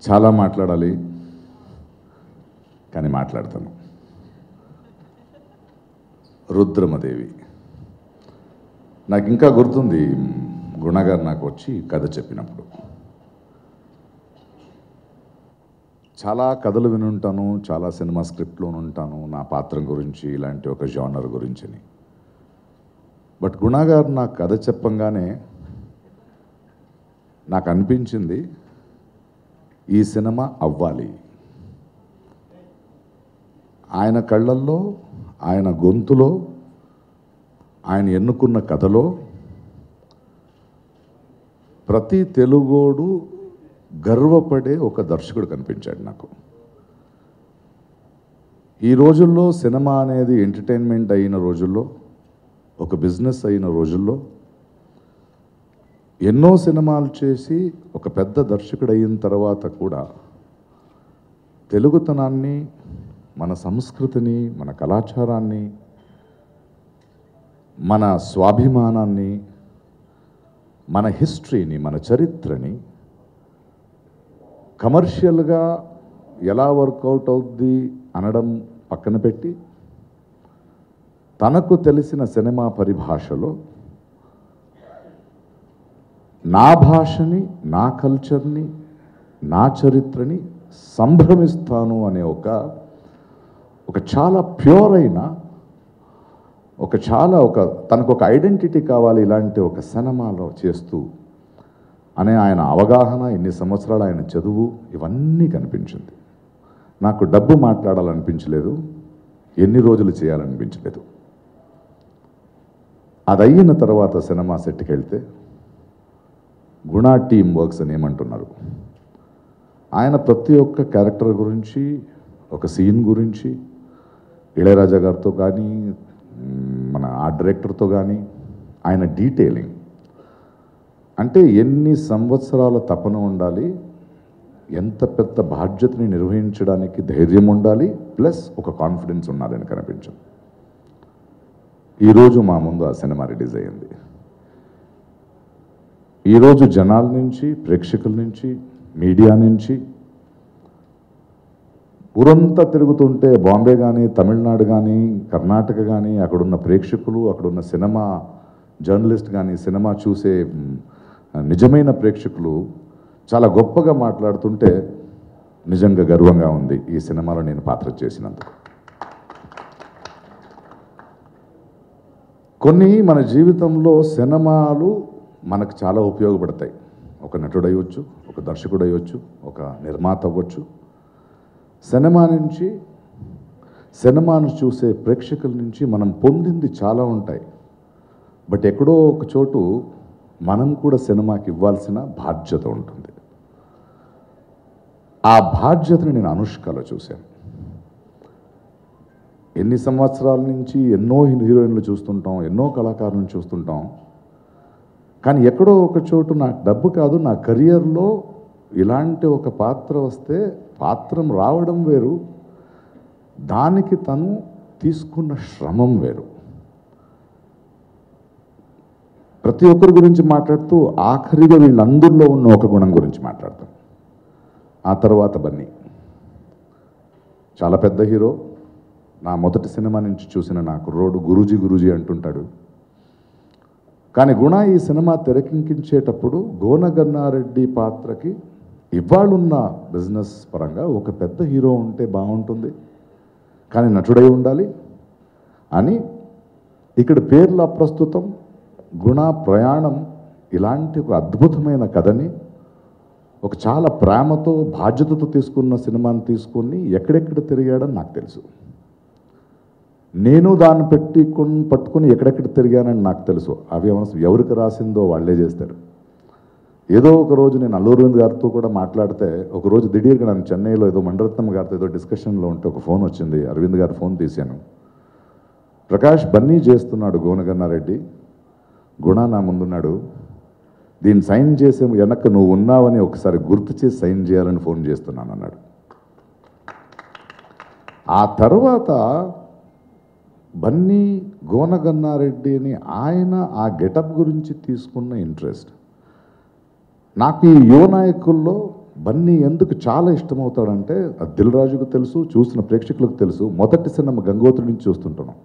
చాలా మాట్లాడాలి కానీ మాట్లాడతాను. రుద్రమదేవి నాకు ఇంకా గుర్తుంది. గుణగారు నాకు వచ్చి కథ చెప్పినప్పుడు చాలా కథలు వినుంటాను, చాలా సినిమా స్క్రిప్ట్లో ఉంటాను నా పాత్ర గురించి, ఇలాంటి ఒక జానర్ గురించి. బట్ గుణగారు నాకు కథ చెప్పంగానే నాకు అనిపించింది ఈ సినిమా అవ్వాలి. ఆయన కళ్ళల్లో, ఆయన గొంతులో, ఆయన ఎన్నుకున్న కథలో ప్రతి తెలుగోడు గర్వపడే ఒక దర్శకుడు కనిపించాడు నాకు. ఈ రోజుల్లో సినిమా అనేది ఎంటర్టైన్మెంట్ అయిన రోజుల్లో, ఒక బిజినెస్ అయిన రోజుల్లో ఎన్నో సినిమాలు చేసి ఒక పెద్ద దర్శకుడు అయిన తర్వాత కూడా తెలుగుతనాన్ని, మన సంస్కృతిని, మన కళాచారాన్ని, మన స్వాభిమానాన్ని, మన హిస్టరీని, మన చరిత్రని కమర్షియల్గా ఎలా వర్కౌట్ అవుద్ది అనడం పక్కన పెట్టి తనకు తెలిసిన సినిమా పరిభాషలో నా భాషని, నా కల్చర్ని, నా చరిత్రని సంభ్రమిస్తాను అనే ఒక చాలా ప్యూర్ అయిన తనకు ఒక ఐడెంటిటీ కావాలి ఇలాంటి ఒక సినిమాలో చేస్తూ అనే ఆయన అవగాహన, ఇన్ని సంవత్సరాలు ఆయన చదువు, ఇవన్నీ కనిపించింది. నాకు డబ్బు మాట్లాడాలనిపించలేదు, ఎన్ని రోజులు చేయాలనిపించలేదు. అది అయిన తర్వాత సినిమా సెట్కి వెళ్తే గుణా టీమ్ వర్క్స్ అని ఏమంటున్నారు. ఆయన ప్రతి ఒక్క క్యారెక్టర్ గురించి, ఒక సీన్ గురించి ఇళయరాజా గారితో కానీ, మన ఆ డైరెక్టర్తో కానీ ఆయన డీటెయిలింగ్ అంటే ఎన్ని సంవత్సరాల తపన ఉండాలి, ఎంత పెద్ద బాధ్యతని నిర్వహించడానికి ధైర్యం ఉండాలి, ప్లస్ ఒక కాన్ఫిడెన్స్ ఉండాలని కనిపించింది. ఈరోజు మా ముందు ఆ సినిమా రిలీజ్ అయ్యింది. ఈరోజు జనాల నుంచి, ప్రేక్షకుల నుంచి, మీడియా నుంచి ఊరంతా తిరుగుతుంటే బాంబే కానీ, తమిళనాడు కానీ, కర్ణాటక కానీ, అక్కడున్న ప్రేక్షకులు, అక్కడున్న సినిమా జర్నలిస్ట్ కానీ, సినిమా చూసే నిజమైన ప్రేక్షకులు చాలా గొప్పగా మాట్లాడుతుంటే నిజంగా గర్వంగా ఉంది ఈ సినిమాలో నేను పాత్ర చేసినందుకు. కొన్ని మన జీవితంలో సినిమాలు మనకు చాలా ఉపయోగపడతాయి. ఒక నటుడు అయ్యొచ్చు, ఒక దర్శకుడు అయ్యొచ్చు, ఒక నిర్మాత అవ్వచ్చు. సినిమాను చూసే ప్రేక్షకుల నుంచి మనం పొందింది చాలా ఉంటాయి. బట్ ఎక్కడో ఒక చోటు మనం కూడా సినిమాకి ఇవ్వాల్సిన బాధ్యత ఉంటుంది. ఆ బాధ్యతని నేను అనుష్కలో చూశాను. ఎన్ని సంవత్సరాల నుంచి ఎన్నో హీరోయిన్లు చూస్తుంటాం, ఎన్నో కళాకారులను చూస్తుంటాం. కానీ ఎక్కడో ఒక చోటు నాకు డబ్బు కాదు, నా కెరియర్లో ఇలాంటి ఒక పాత్ర వస్తే పాత్రం రావడం వేరు, దానికి తను తీసుకున్న శ్రమం వేరు. ప్రతి ఒక్కరి గురించి మాట్లాడుతూ ఆఖరిగా వీళ్ళందరిలో ఉన్న ఒక గుణం గురించి మాట్లాడతాం. ఆ తర్వాత బన్నీ చాలా పెద్ద హీరో. నా మొదటి సినిమా నుంచి చూసిన నా కుర్రోడు గురూజీ అంటుంటాడు. కానీ గుణ ఈ సినిమా తెరకెక్కించేటప్పుడు గోనగన్నారెడ్డి పాత్రకి ఇవాళున్న బిజినెస్ పరంగా ఒక పెద్ద హీరో ఉంటే బాగుంటుంది, కానీ నటుడై ఉండాలి అని ఇక్కడ పేర్ల ప్రస్తుతం గుణ ప్రయాణం ఇలాంటి ఒక అద్భుతమైన కథని ఒక చాలా ప్రేమతో, బాధ్యతతో తీసుకున్న సినిమాని తీసుకొని ఎక్కడెక్కడ తిరిగాడని నాకు తెలుసు. నేను దాన్ని పట్టుకుని ఎక్కడెక్కడ తిరిగానని నాకు తెలుసు. అవి ఎవరికి రాసిందో వాళ్ళే చేస్తారు. ఏదో ఒక రోజు నేను అల్లు అరవింద్ గారితో కూడా మాట్లాడితే, ఒకరోజు దిఢీర్గా నన్ను చెన్నైలో ఏదో మణిరత్నం గారితో ఏదో డిస్కషన్లో ఉంటే ఒక ఫోన్ వచ్చింది. అరవింద్ గారి ఫోన్ తీశాను. ప్రకాష్, బన్నీ చేస్తున్నాడు గోనగన్నారెడ్డి, గుణ నా ముందున్నాడు, దీన్ని సైన్ చేసే వెనక నువ్వు ఉన్నావని ఒకసారి గుర్తు చేసి సైన్ చేయాలని ఫోన్ చేస్తున్నాను అన్నాడు. ఆ తర్వాత బన్నీ గోనగన్నారెడ్డిని ఆయన ఆ గెటప్ గురించి తీసుకున్న ఇంట్రెస్ట్ నాకు ఈ యువ నాయకుల్లో బన్నీ ఎందుకు చాలా ఇష్టమవుతాడంటే అది దిల్ రాజుకు తెలుసు, చూసిన ప్రేక్షకులకు తెలుసు. మొదటి సినిమా గంగోత్రి నుంచి చూస్తుంటున్నాం.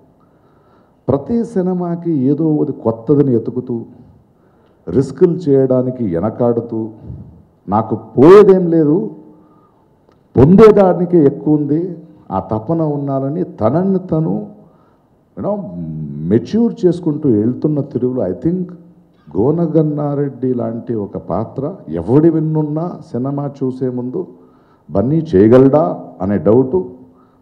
ప్రతి సినిమాకి ఏదో ఒకటి కొత్తదని ఎతుకుతూ రిస్కులు చేయడానికి వెనకాడుతూ నాకు పోయేదేం లేదు, పొందేదానికి ఎక్కువ ఉంది, ఆ తపన ఉన్నారని తనని తను మెచ్యూర్ చేసుకుంటూ వెళ్తున్న తిరుగులో ఐ థింక్ గోనగన్నారెడ్డి లాంటి ఒక పాత్ర ఎవడి విన్నున్నా సినిమా చూసే ముందు బన్నీ చేయగలడా అనే డౌటు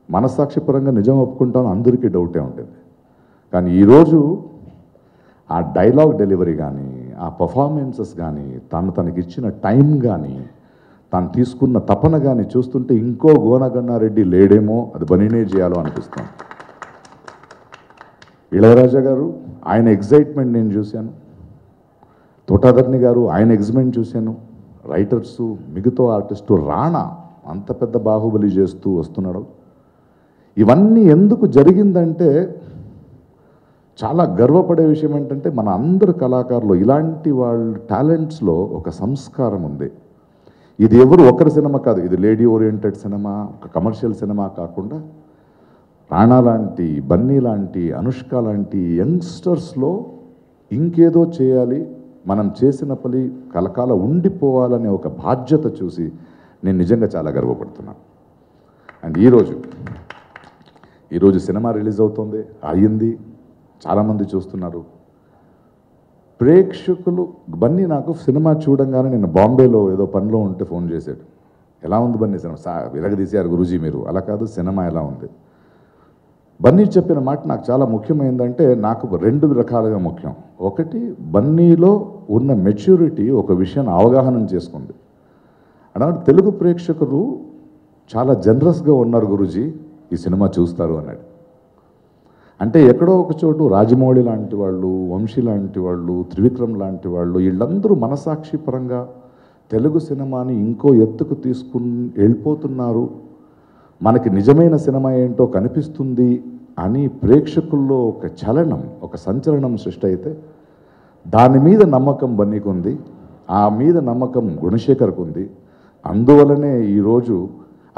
మనసాక్షిపరంగా నిజం ఒప్పుకుంటాను, అందరికీ డౌటే ఉంటుంది. కానీ ఈరోజు ఆ డైలాగ్ డెలివరీ కానీ, ఆ పర్ఫార్మెన్సెస్ కానీ, తనకిచ్చిన టైం కానీ, తాను తీసుకున్న తపన కానీ చూస్తుంటే ఇంకో గోనగన్నారెడ్డి లేడేమో, అది బనీనే చేయాలో అనిపిస్తాను. ఇళయరాజా గారు ఆయన ఎగ్జైట్మెంట్ నేను చూశాను, తోటాధర్ని గారు ఆయన ఎగ్జైట్మెంట్ చూశాను, రైటర్సు, మిగతా ఆర్టిస్టు, రాణా అంత పెద్ద బాహుబలి చేస్తూ వస్తున్నాడు. ఇవన్నీ ఎందుకు జరిగిందంటే చాలా గర్వపడే విషయం ఏంటంటే మన అందరు కళాకారులు ఇలాంటి వాళ్ళ టాలెంట్స్లో ఒక సంస్కారం ఉంది. ఇది ఎవరు ఒకరి సినిమా కాదు, ఇది లేడీ ఓరియంటెడ్ సినిమా, ఒక కమర్షియల్ సినిమా కాకుండా రాణా లాంటి, బన్నీ లాంటి, అనుష్క లాంటి యంగ్స్టర్స్లో ఇంకేదో చేయాలి, మనం చేసిన పని కలకాల ఉండిపోవాలనే ఒక బాధ్యత చూసి నేను నిజంగా చాలా గర్వపడుతున్నాను. అండ్ ఈరోజు సినిమా రిలీజ్ అవుతుంది, అయ్యింది, చాలామంది చూస్తున్నారు. ప్రేక్షకులు బన్నీ నాకు సినిమా చూడంగానే నేను బాంబేలో ఏదో పనిలో ఉంటే ఫోన్ చేశాడు, ఎలా ఉంది బన్నీ సినిమా, విరగదీశారు గురూజీ మీరు, అలా కాదు సినిమా ఎలా ఉంది. బన్నీ చెప్పిన మాట నాకు చాలా ముఖ్యమైందంటే నాకు రెండు రకాలుగా ముఖ్యం. ఒకటి, బన్నీలో ఉన్న మెచ్యూరిటీ ఒక విషయాన్ని అవగాహన చేసుకుంది. అన్నాడు తెలుగు ప్రేక్షకులు చాలా జనరస్గా ఉన్నారు గురూజీ, ఈ సినిమా చూస్తారు అన్నాడు. అంటే ఎక్కడో ఒక చోటు రాజమౌళి లాంటి వాళ్ళు, వంశీ లాంటి వాళ్ళు, త్రివిక్రమ్ లాంటి వాళ్ళు, వీళ్ళందరూ మనసాక్షి పరంగా తెలుగు సినిమాని ఇంకో ఎత్తుకు వెళ్ళిపోతున్నారు, మనకి నిజమైన సినిమా ఏంటో కనిపిస్తుంది అని ప్రేక్షకుల్లో ఒక చలనం, ఒక సంచలనం సృష్టి అయితే దాని మీద నమ్మకం బన్నీకి ఉంది, ఆ మీద నమ్మకం గుణశేఖర్కు ఉంది. అందువలనే ఈరోజు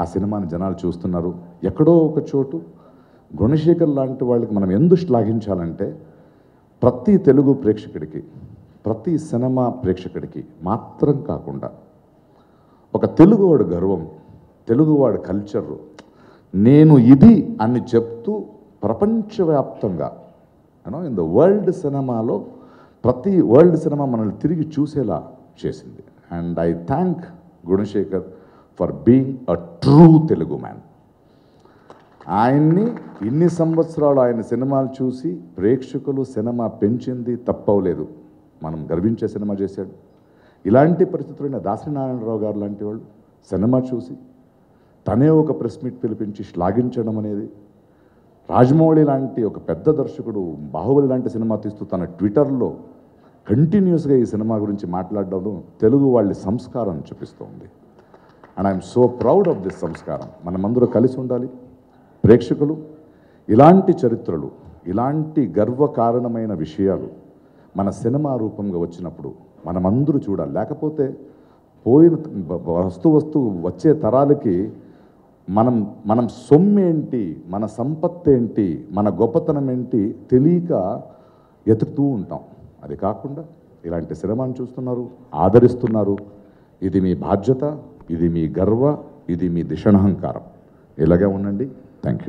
ఆ సినిమాని జనాలు చూస్తున్నారు. ఎక్కడో ఒక చోటు గుణశేఖర్ లాంటి వాళ్ళకి మనం ఎందుకు శ్లాఘించాలంటే ప్రతి తెలుగు ప్రేక్షకుడికి, ప్రతి సినిమా ప్రేక్షకుడికి మాత్రం కాకుండా ఒక తెలుగువాడు గర్వం, తెలుగువాడి కల్చరు, నేను ఇది అని చెప్తూ ప్రపంచవ్యాప్తంగా ఇన్ ద వరల్డ్ సినిమాలో ప్రతి వరల్డ్ సినిమా మనల్ని తిరిగి చూసేలా చేసింది. And I thank Gunasekhar for being a true Telugu man. ఆయన్ని ఇన్ని సంవత్సరాలు ఆయన సినిమాలు చూసి ప్రేక్షకులు సినిమా పెంచింది తప్పవలేదు, మనం గర్వించే సినిమా చేశాడు. ఇలాంటి పరిస్థితుల్లో దాసరినారాయణరావు గారు లాంటి వాళ్ళు సినిమా చూసి తనే ఒక ప్రెస్ మీట్ పిలిపించి శ్లాఘించడం అనేది, రాజమౌళి లాంటి ఒక పెద్ద దర్శకుడు బాహుబలి లాంటి సినిమా తీస్తూ తన ట్విట్టర్లో కంటిన్యూస్గా ఈ సినిమా గురించి మాట్లాడడం తెలుగు వాళ్ళ సంస్కారం చూపిస్తుంది. And I'm so proud of this సంస్కారం. మనమందరూ కలిసి ఉండాలి. ప్రేక్షకులు ఇలాంటి చరిత్రలు, ఇలాంటి గర్వకారణమైన విషయాలు మన సినిమా రూపంగా వచ్చినప్పుడు మనమందరూ చూడాలి. లేకపోతే పోయిన వస్తు వచ్చే తరాలకి మనం సొమ్మేంటి, మన సంపత్తి ఏంటి, మన గొప్పతనం ఏంటి తెలియక ఎతుకుతూ ఉంటాం. అది కాకుండా ఇలాంటి సినిమాను చూస్తున్నారు, ఆదరిస్తున్నారు. ఇది మీ బాధ్యత, ఇది మీ గర్వ, ఇది మీ దిశణహంకారం. ఇలాగే ఉండండి. Thank you.